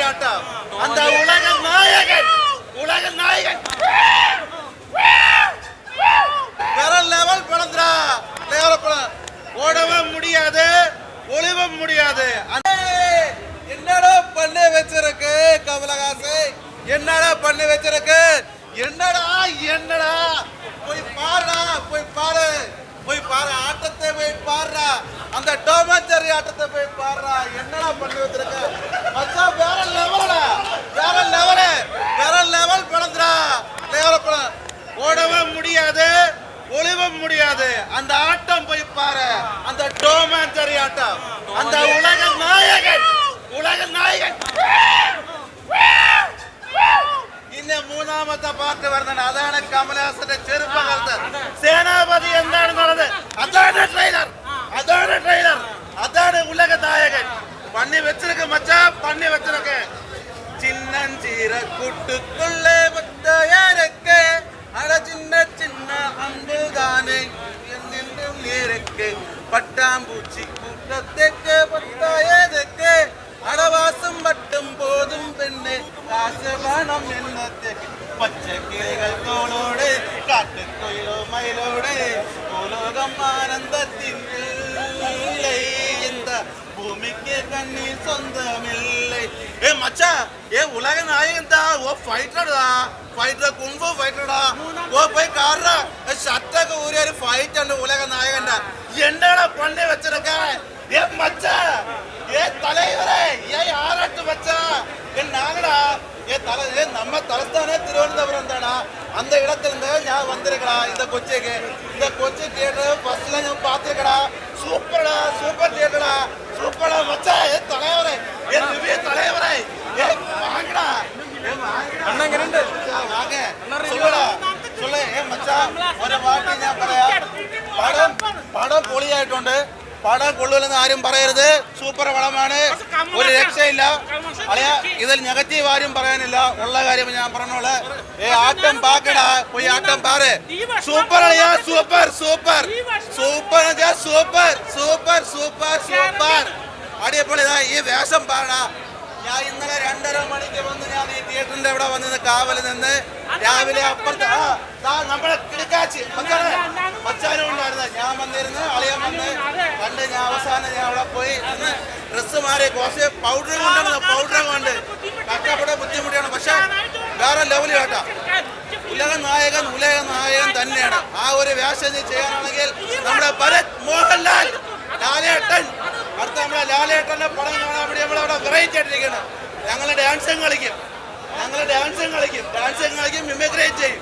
ஆட்டம் அந்த உலக நாயகன் வேற லெவல் படம்டா. ஓடவும் முடியாது, ஒளிவும் முடியாது. என்னடா பண்ணி வச்சிருக்கு கமலஹாசு, என்னடா பண்ணி வச்சிருக்கு, என்னடா போய் பாரு ஆட்டத்தை போய் பாருடா, அந்த டாம் அண்ட் ஜெர்ரி ஆட்டத்தை போய் பாருடா. என்னடா பண்ணி வச்சிருக்க மச்சான், வேற லெவல் படம்டா. படம் ஓடவும் முடியாது, ஒளிவும் முடியாது. அந்த ஆட்டம் போய் பாரு, அந்த டாம் அண்ட் ஜெர்ரி ஆட்டம், அந்த உலக நாயகன். ഇന്ന് മൂന്നാമത്തെ പാർട്ട് വരുന്നത്. അതാണ് കമലഹാസന്റെ ചെറുപ്പകാലത്ത് സേനാപതി എന്താണെന്നുള്ളത്. അതാണ് ട്രെയിലർ, അതാണ് ഉലക നായകൻ. പണി വെച്ചിരിക്ക മച്ചാ, പണി വെച്ചിരിക്ക. ചിന്നഞ്ചീര കൂട്ടുകൊള്ളേ പത്തയരക്ക് അട ചിന്ന ചിന്ന അമ്പുതാനെ എന്തിനും നേരക്ക് പട്ടാമ്പൂച്ചി കൂട്ടത്തേക്ക് പത്തായതൊക്കെ അടവാസം വട്ടും പോതും പെണ്ണ് കാശവാണം എന്നത്തേക്ക് പച്ചക്കിളികൾ തോളോടെ കാട്ടുകൊയിലോ മയിലോടെ ഭൂലോകം ആനന്ദത്തിൻ്റെ ഭൂമിക്ക് കണ്ണീർ സ്വന്തമില്ലേ. மச்சா உலக நாயகன் தான். ஓ ஃபைட்டர்டா, குங்ஃபு ஃபைட்டர்டா. ஓ போய் கார்றா சட்டக்கு ஒரே ஒரு ஃபைட் அந்த உலக நாயகன்டா. என்னடா பண்ணி வச்சிருக்க மச்சா, தலைவரே யாராட்டு மச்சா. நாங்கடா நம்ம தலஸ்தானே திருவனந்தபுரம் தானா. அந்த இடத்துல இருந்து நான் வந்திருக்கடா இந்த கொச்சி தியேட்டர் ஃபர்ஸ்ட்ல நான் பார்த்துருக்கடா. சூப்பர் தியேட்டர்டா, சூப்பரா மச்சா. தலைவரே தலைவரே வாங்கடா சொல்லு മച്ചാ. ഒരു വാട്ടി ഞാൻ പറയാം, പടം പൊളിയായിട്ടുണ്ട്. പടം കൊള്ളൂലെന്ന് ആരും പറയരുത്. സൂപ്പർ പടമാണ്, ഒരു രക്ഷയില്ല. അളിയാ ഇതിൽ നെഗറ്റീവ് ആരും പറയാനില്ല. ഉള്ള കാര്യം ഞാൻ പറഞ്ഞോളെ. ആട്ടം പാക്കടാ, പോയി ആട്ടം പാറ്. സൂപ്പർ അളിയാ, സൂപ്പർ അടിയപ്പോൾ ഇതാ ഈ വേഷം പാടാ. ഞാൻ ഇന്നലെ 2:30 മണിക്ക് വന്ന് ഞാൻ ഈ തിയേറ്ററിന്റെ ഇവിടെ വന്ന് കാവലിൽ നിന്ന് രാവിലെ അപ്പുറത്ത് നമ്മളെ കിടക്കാച്ചി മച്ചാനും ഉണ്ടായിരുന്ന ഞാൻ വന്നിരുന്ന് അളിയൻ വന്ന് കണ്ട് ഞാൻ അവസാനം ഞാൻ അവിടെ പോയി നിന്ന് ഡ്രസ്സ് മാറി കുറച്ച് പൗഡർ കൊണ്ട് കഷ്ടപ്പെടെ ബുദ്ധിമുട്ടിയാണ്. പക്ഷെ വേറെ ലെവലിൽ കേട്ടാ. ഉലക നായകൻ തന്നെയാണ്. ആ ഒരു വേഷം ചെയ്യാനാണെങ്കിൽ നമ്മുടെ ഭരത് മോഹൻലാൽ, ലാലേട്ടൻ, അടുത്ത നമ്മളെ ലാലേട്ടന്റെ പടം കാണാൻ വേണ്ടി നമ്മളവിടെ വെറൈറ്റി ആയിട്ടിരിക്കണം. ഞങ്ങൾ ഡാൻസും കളിക്കും, മിമിക്രി ചെയ്യും.